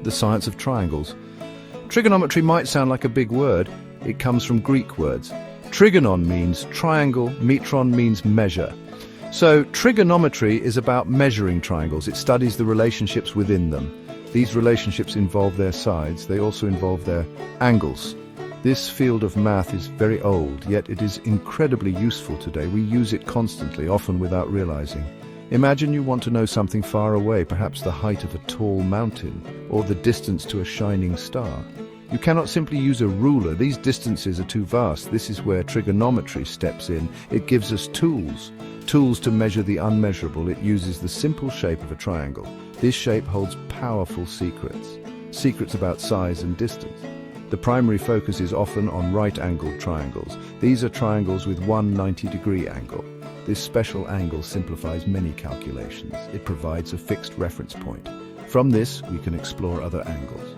the science of triangles. Trigonometry might sound like a big word. It comes from Greek words. Trigonon means triangle, metron means measure. So trigonometry is about measuring triangles. It studies the relationships within them. These relationships involve their sides. They also involve their angles. This field of math is very old, yet it is incredibly useful today. We use it constantly, often without realizing. Imagine you want to know something far away, perhaps the height of a tall mountain, or the distance to a shining star. You cannot simply use a ruler. These distances are too vast. This is where trigonometry steps in. It gives us tools to measure the unmeasurable. It uses the simple shape of a triangle. This shape holds powerful secrets about size and distance. The primary focus is often on right-angled triangles. These are triangles with one 90-degree angle. This special angle simplifies many calculations. It provides a fixed reference point. From this, we can explore other angles.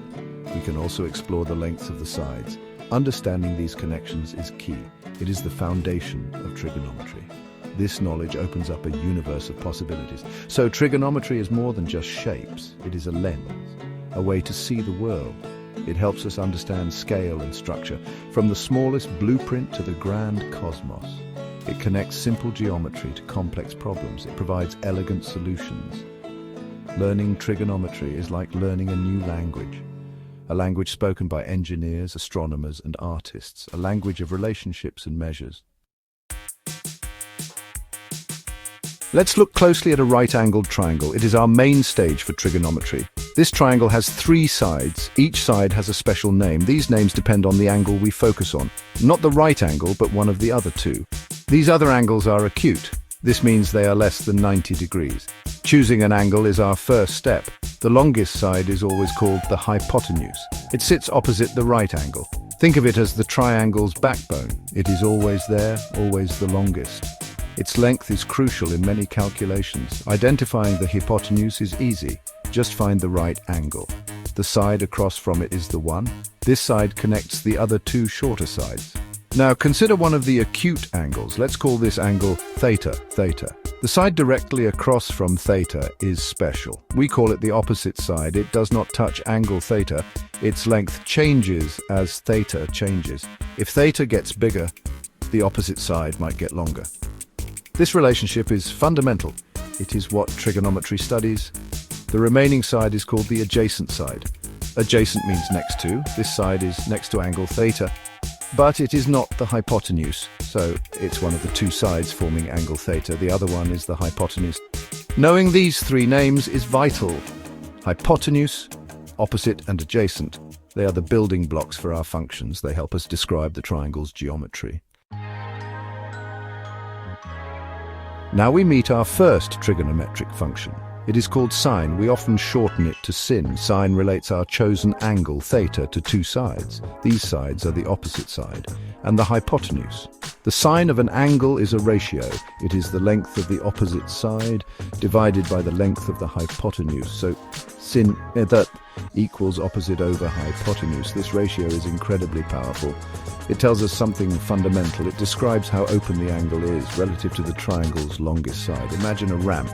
We can also explore the lengths of the sides. Understanding these connections is key. It is the foundation of trigonometry. This knowledge opens up a universe of possibilities. So trigonometry is more than just shapes. It is a lens, a way to see the world. It helps us understand scale and structure, from the smallest blueprint to the grand cosmos. It connects simple geometry to complex problems. It provides elegant solutions. Learning trigonometry is like learning a new language. A language spoken by engineers, astronomers, and artists. A language of relationships and measures. Let's look closely at a right-angled triangle. It is our main stage for trigonometry. This triangle has three sides. Each side has a special name. These names depend on the angle we focus on. Not the right angle, but one of the other two. These other angles are acute. This means they are less than 90 degrees. Choosing an angle is our first step. The longest side is always called the hypotenuse. It sits opposite the right angle. Think of it as the triangle's backbone. It is always there, always the longest. Its length is crucial in many calculations. Identifying the hypotenuse is easy. Just find the right angle. The side across from it is the one. This side connects the other two shorter sides. Now consider one of the acute angles. Let's call this angle theta. The side directly across from theta is special. We call it the opposite side. It does not touch angle theta. Its length changes as theta changes. If theta gets bigger, the opposite side might get longer. This relationship is fundamental. It is what trigonometry studies. The remaining side is called the adjacent side. Adjacent means next to. This side is next to angle theta. But it is not the hypotenuse, so it's one of the two sides forming angle theta. The other one is the hypotenuse. Knowing these three names is vital. Hypotenuse, opposite, and adjacent. They are the building blocks for our functions. They help us describe the triangle's geometry. Now we meet our first trigonometric function. It is called sine. We often shorten it to sin. Sine relates our chosen angle, theta, to two sides. These sides are the opposite side and the hypotenuse. The sine of an angle is a ratio. It is the length of the opposite side divided by the length of the hypotenuse. So sin that equals opposite over hypotenuse. This ratio is incredibly powerful. It tells us something fundamental. It describes how open the angle is relative to the triangle's longest side. Imagine a ramp.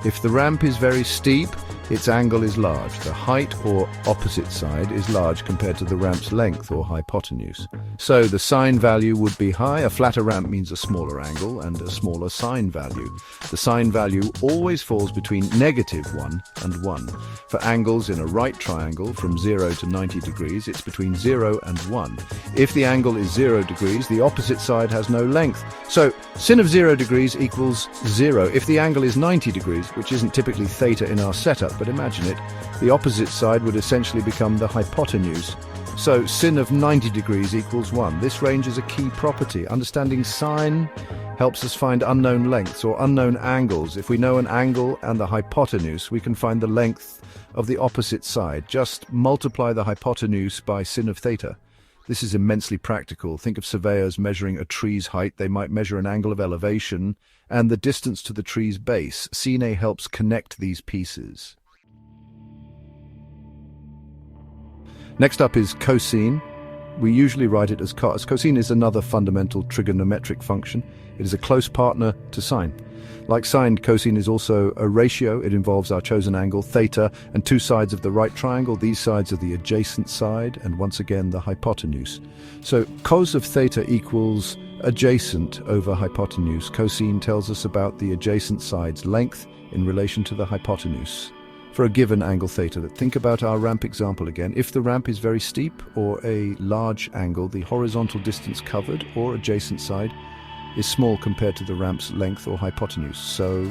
If the ramp is very steep, its angle is large. The height or opposite side is large compared to the ramp's length or hypotenuse. So the sine value would be high. A flatter ramp means a smaller angle and a smaller sine value. The sine value always falls between -1 and 1. For angles in a right triangle from 0 to 90 degrees, it's between 0 and 1. If the angle is 0 degrees, the opposite side has no length. So sin of 0 degrees equals 0. If the angle is 90 degrees, which isn't typically theta in our setup, but imagine it, the opposite side would essentially become the hypotenuse. So sin of 90 degrees equals 1. This range is a key property. Understanding sine helps us find unknown lengths or unknown angles. If we know an angle and the hypotenuse, we can find the length of the opposite side. Just multiply the hypotenuse by sin of theta. This is immensely practical. Think of surveyors measuring a tree's height. They might measure an angle of elevation and the distance to the tree's base. Sine helps connect these pieces. Next up is cosine. We usually write it as cos. Cosine is another fundamental trigonometric function. It is a close partner to sine. Like sine, cosine is also a ratio. It involves our chosen angle, theta, and two sides of the right triangle. These sides are the adjacent side, and once again, the hypotenuse. So cos of theta equals adjacent over hypotenuse. Cosine tells us about the adjacent side's length in relation to the hypotenuse. For a given angle theta, think about our ramp example again. If the ramp is very steep or a large angle, the horizontal distance covered or adjacent side is small compared to the ramp's length or hypotenuse, so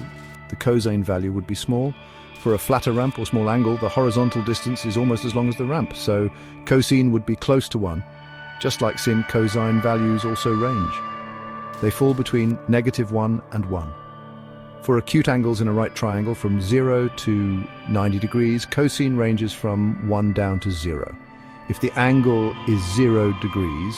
the cosine value would be small. For a flatter ramp or small angle, the horizontal distance is almost as long as the ramp, so cosine would be close to 1. Just like sin, cosine values also range. They fall between -1 and 1. For acute angles in a right triangle from 0 to 90 degrees, cosine ranges from 1 down to 0. If the angle is 0 degrees,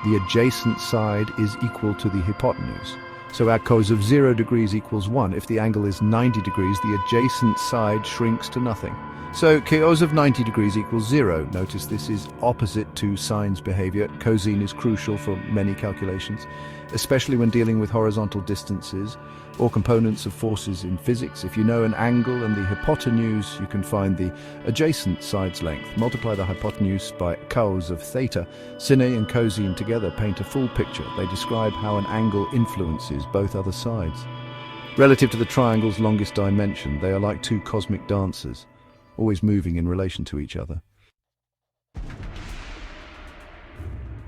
the adjacent side is equal to the hypotenuse. So our cos of 0 degrees equals 1. If the angle is 90 degrees, the adjacent side shrinks to nothing. So cos of 90 degrees equals 0. Notice this is opposite to sine's behavior. Cosine is crucial for many calculations, especially when dealing with horizontal distances or components of forces in physics. If you know an angle and the hypotenuse, you can find the adjacent side's length. Multiply the hypotenuse by cos of theta. Sine and cosine together paint a full picture. They describe how an angle influences both other sides. Relative to the triangle's longest dimension, they are like two cosmic dancers, always moving in relation to each other.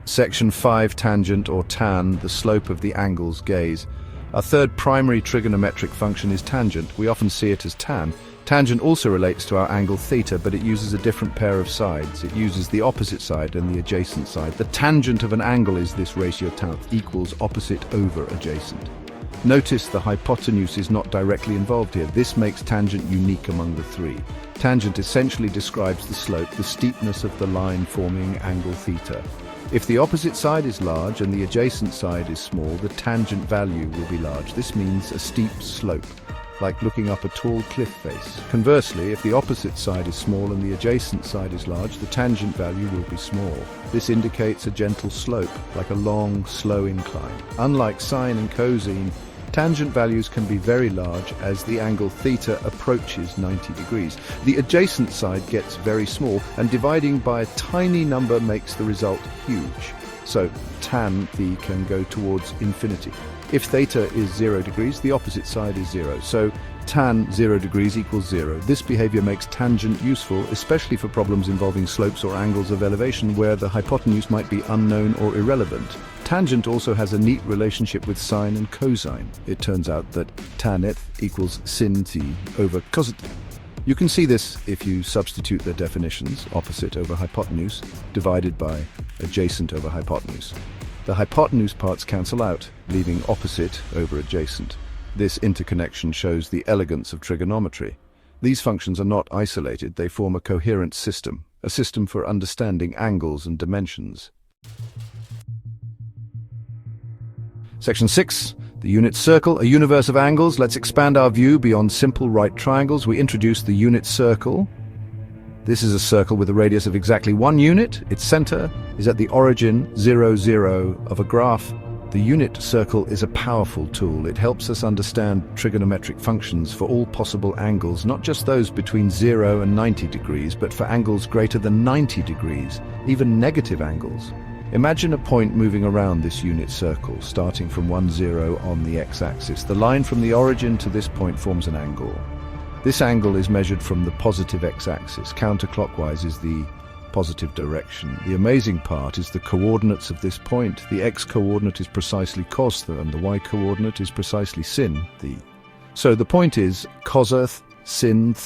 Section 5, tangent or tan, the slope of the angle's gaze. Our third primary trigonometric function is tangent. We often see it as tan. Tangent also relates to our angle theta, but it uses a different pair of sides. It uses the opposite side and the adjacent side. The tangent of an angle is this ratio tan equals opposite over adjacent. Notice the hypotenuse is not directly involved here. This makes tangent unique among the three. Tangent essentially describes the slope, the steepness of the line forming angle theta. If the opposite side is large and the adjacent side is small, the tangent value will be large. This means a steep slope, like looking up a tall cliff face. Conversely, if the opposite side is small and the adjacent side is large, the tangent value will be small. This indicates a gentle slope, like a long, slow incline. Unlike sine and cosine, tangent values can be very large as the angle theta approaches 90 degrees. The adjacent side gets very small, and dividing by a tiny number makes the result huge. So tan v can go towards infinity. If theta is 0 degrees, the opposite side is 0. So tan 0 degrees equals 0. This behavior makes tangent useful, especially for problems involving slopes or angles of elevation where the hypotenuse might be unknown or irrelevant. Tangent also has a neat relationship with sine and cosine. It turns out that tan equals sin t over cos. You can see this if you substitute their definitions, opposite over hypotenuse, divided by adjacent over hypotenuse. The hypotenuse parts cancel out, leaving opposite over adjacent. This interconnection shows the elegance of trigonometry. These functions are not isolated, they form a coherent system, a system for understanding angles and dimensions. Section 6, the unit circle, a universe of angles. Let's expand our view beyond simple right triangles. We introduce the unit circle. This is a circle with a radius of exactly 1 unit. Its center is at the origin 0, 0 of a graph. The unit circle is a powerful tool. It helps us understand trigonometric functions for all possible angles, not just those between 0 and 90 degrees, but for angles greater than 90 degrees, even negative angles. Imagine a point moving around this unit circle, starting from 1, 0 on the x-axis. The line from the origin to this point forms an angle. This angle is measured from the positive x-axis. Counterclockwise is the positive direction. The amazing part is the coordinates of this point. The x-coordinate is precisely cos and the y-coordinate is precisely sin So the point is cos sin.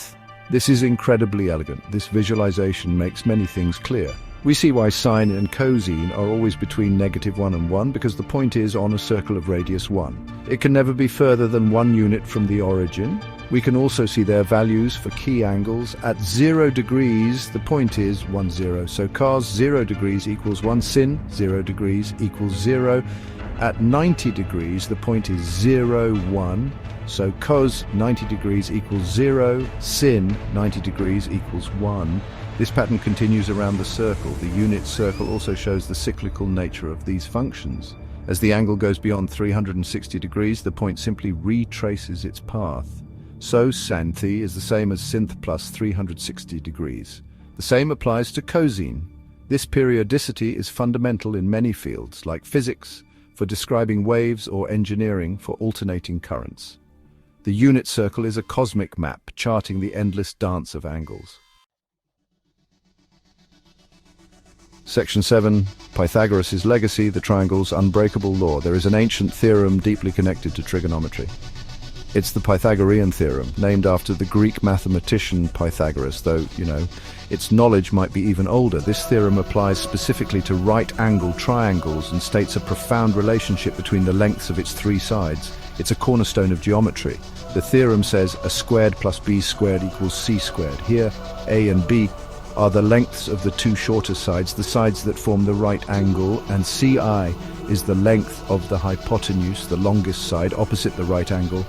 This is incredibly elegant. This visualization makes many things clear. We see why sine and cosine are always between -1 and 1, because the point is on a circle of radius 1. It can never be further than 1 unit from the origin. We can also see their values for key angles. At 0 degrees, the point is 1, 0. So cos 0 degrees equals 1, sin 0 degrees equals 0. At 90 degrees, the point is 0, 1. So cos 90 degrees equals 0, sin 90 degrees equals 1. This pattern continues around the circle. The unit circle also shows the cyclical nature of these functions. As the angle goes beyond 360 degrees, the point simply retraces its path. So sin θ is the same as sin plus 360 degrees. The same applies to cosine. This periodicity is fundamental in many fields, like physics, for describing waves, or engineering for alternating currents. The unit circle is a cosmic map charting the endless dance of angles. Section 7. Pythagoras' legacy, the triangle's unbreakable law. There is an ancient theorem deeply connected to trigonometry. It's the Pythagorean theorem, named after the Greek mathematician Pythagoras, though, its knowledge might be even older. This theorem applies specifically to right-angled triangles and states a profound relationship between the lengths of its three sides. It's a cornerstone of geometry. The theorem says a squared plus b squared equals c squared. Here, a and b are the lengths of the two shorter sides, the sides that form the right angle, and ci is the length of the hypotenuse, the longest side, opposite the right angle.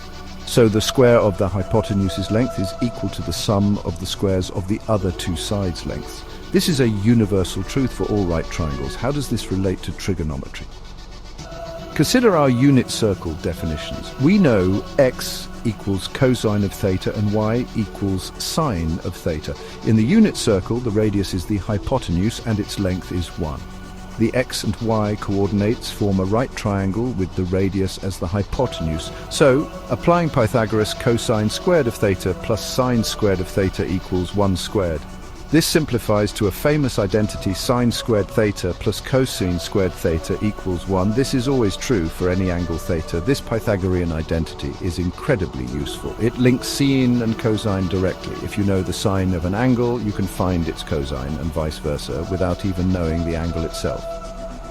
So the square of the hypotenuse's length is equal to the sum of the squares of the other two sides' lengths. This is a universal truth for all right triangles. How does this relate to trigonometry? Consider our unit circle definitions. We know x equals cosine of theta and y equals sine of theta. In the unit circle, the radius is the hypotenuse and its length is 1. The x and y coordinates form a right triangle with the radius as the hypotenuse. So, applying Pythagoras, cosine squared of theta plus sine squared of theta equals 1 squared. This simplifies to a famous identity: sine squared theta plus cosine squared theta equals 1. This is always true for any angle theta. This Pythagorean identity is incredibly useful. It links sine and cosine directly. If you know the sine of an angle, you can find its cosine and vice versa without even knowing the angle itself.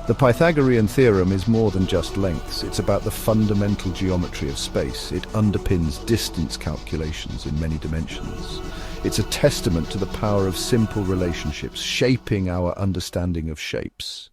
The Pythagorean theorem is more than just lengths. It's about the fundamental geometry of space. It underpins distance calculations in many dimensions. It's a testament to the power of simple relationships, shaping our understanding of shapes.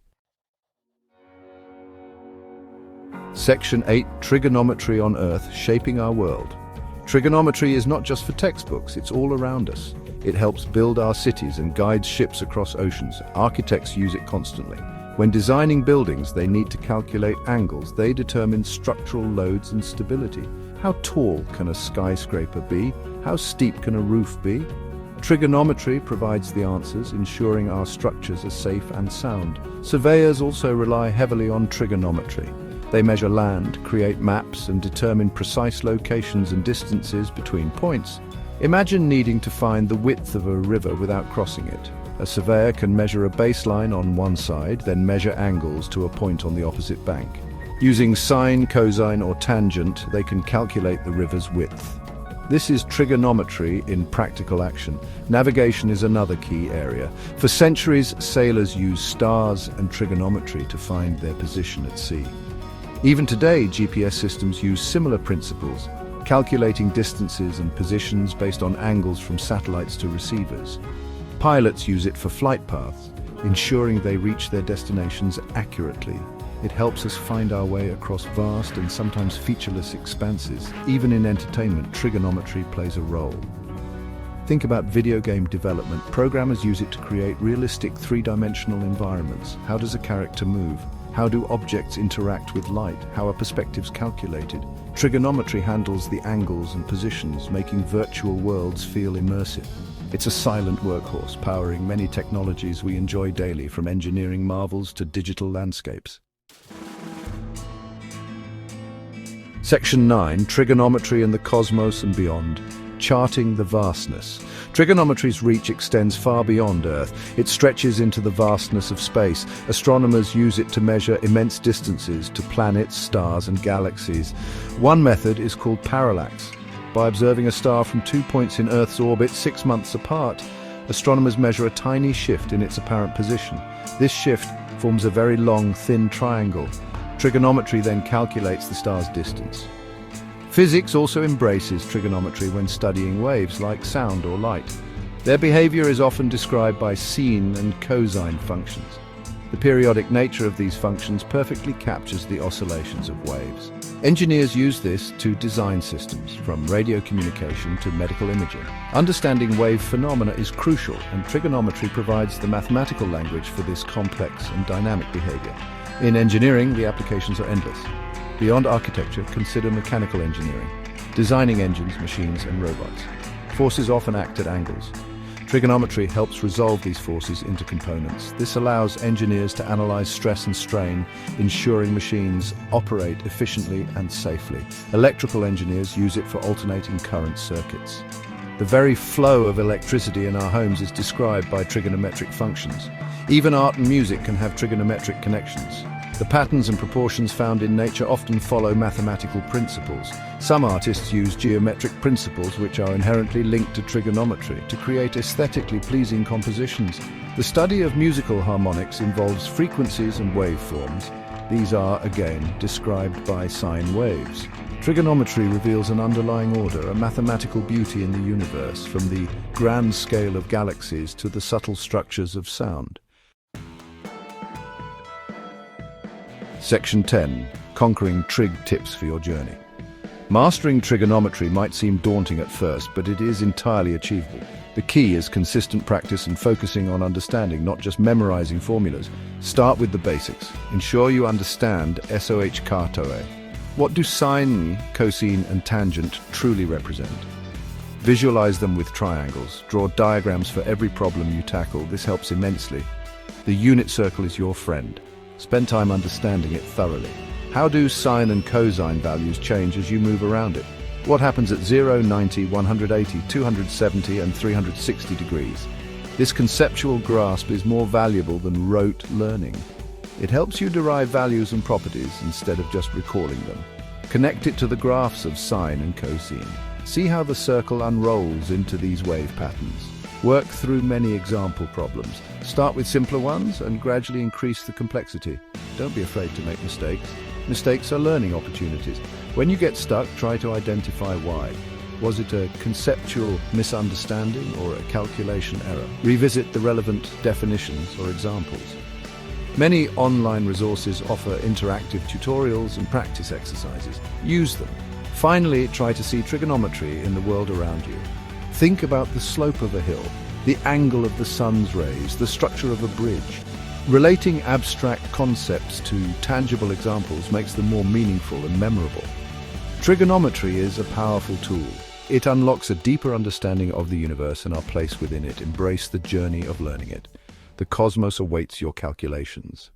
Section 8. Trigonometry on Earth, shaping our world. Trigonometry is not just for textbooks, it's all around us. It helps build our cities and guides ships across oceans. Architects use it constantly. When designing buildings, they need to calculate angles. They determine structural loads and stability. How tall can a skyscraper be? How steep can a roof be? Trigonometry provides the answers, ensuring our structures are safe and sound. Surveyors also rely heavily on trigonometry. They measure land, create maps, and determine precise locations and distances between points. Imagine needing to find the width of a river without crossing it. A surveyor can measure a baseline on one side, then measure angles to a point on the opposite bank. Using sine, cosine, or tangent, they can calculate the river's width. This is trigonometry in practical action. Navigation is another key area. For centuries, sailors used stars and trigonometry to find their position at sea. Even today, GPS systems use similar principles, calculating distances and positions based on angles from satellites to receivers. Pilots use it for flight paths, ensuring they reach their destinations accurately. It helps us find our way across vast and sometimes featureless expanses. Even in entertainment, trigonometry plays a role. Think about video game development. Programmers use it to create realistic three-dimensional environments. How does a character move? How do objects interact with light? How are perspectives calculated? Trigonometry handles the angles and positions, making virtual worlds feel immersive. It's a silent workhorse, powering many technologies we enjoy daily, from engineering marvels to digital landscapes. Section 9. Trigonometry in the cosmos and beyond. Charting the vastness. Trigonometry's reach extends far beyond Earth. It stretches into the vastness of space. Astronomers use it to measure immense distances to planets, stars, and galaxies. One method is called parallax. By observing a star from 2 points in Earth's orbit 6 months apart, astronomers measure a tiny shift in its apparent position. This shift forms a very long, thin triangle. Trigonometry then calculates the star's distance. Physics also embraces trigonometry when studying waves like sound or light. Their behavior is often described by sine and cosine functions. The periodic nature of these functions perfectly captures the oscillations of waves. Engineers use this to design systems, from radio communication to medical imaging. Understanding wave phenomena is crucial, and trigonometry provides the mathematical language for this complex and dynamic behavior. In engineering, the applications are endless. Beyond architecture, consider mechanical engineering, designing engines, machines, and robots. Forces often act at angles. Trigonometry helps resolve these forces into components. This allows engineers to analyze stress and strain, ensuring machines operate efficiently and safely. Electrical engineers use it for alternating current circuits. The very flow of electricity in our homes is described by trigonometric functions. Even art and music can have trigonometric connections. The patterns and proportions found in nature often follow mathematical principles. Some artists use geometric principles which are inherently linked to trigonometry to create aesthetically pleasing compositions. The study of musical harmonics involves frequencies and waveforms. These are, again, described by sine waves. Trigonometry reveals an underlying order, a mathematical beauty in the universe, from the grand scale of galaxies to the subtle structures of sound. Section 10. Conquering trig tips for your journey. Mastering trigonometry might seem daunting at first, but it is entirely achievable. The key is consistent practice and focusing on understanding, not just memorizing formulas. Start with the basics. Ensure you understand SOH katoe. What do sine, cosine, and tangent truly represent? Visualize them with triangles. Draw diagrams for every problem you tackle. This helps immensely. The unit circle is your friend. Spend time understanding it thoroughly. How do sine and cosine values change as you move around it? What happens at 0, 90, 180, 270, and 360 degrees? This conceptual grasp is more valuable than rote learning. It helps you derive values and properties instead of just recalling them. Connect it to the graphs of sine and cosine. See how the circle unrolls into these wave patterns. Work through many example problems. Start with simpler ones and gradually increase the complexity. Don't be afraid to make mistakes. Mistakes are learning opportunities. When you get stuck, try to identify why. Was it a conceptual misunderstanding or a calculation error? Revisit the relevant definitions or examples. Many online resources offer interactive tutorials and practice exercises. Use them. Finally, try to see trigonometry in the world around you. Think about the slope of a hill, the angle of the sun's rays, the structure of a bridge. Relating abstract concepts to tangible examples makes them more meaningful and memorable. Trigonometry is a powerful tool. It unlocks a deeper understanding of the universe and our place within it. Embrace the journey of learning it. The cosmos awaits your calculations.